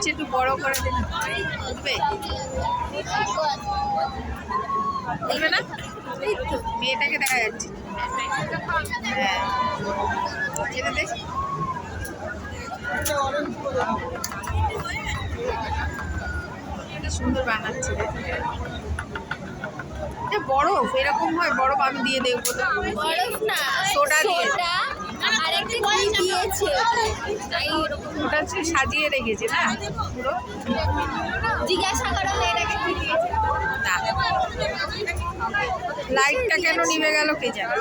দিচ্ছে, একটু বড় করে দিন। বুঝবে বুঝবে না, এই তো মেয়েটাকে দেখা যাচ্ছে। হ্যাঁ এটা দেখ, কি সুন্দর বানাচ্ছে। এটা বরফ এরকম হয়, বরফ আমি দিয়ে দেবো। বরফ না, সোডা দিয়ে, আর একটা কি দিয়েছে ওটা হচ্ছে সাজিয়ে রেখেছে না পুরো। জিজ্ঞাসা করো মেয়েটাকে কি দিয়েছে। না, লাইটটা কেন নিভে গেল কে জানে।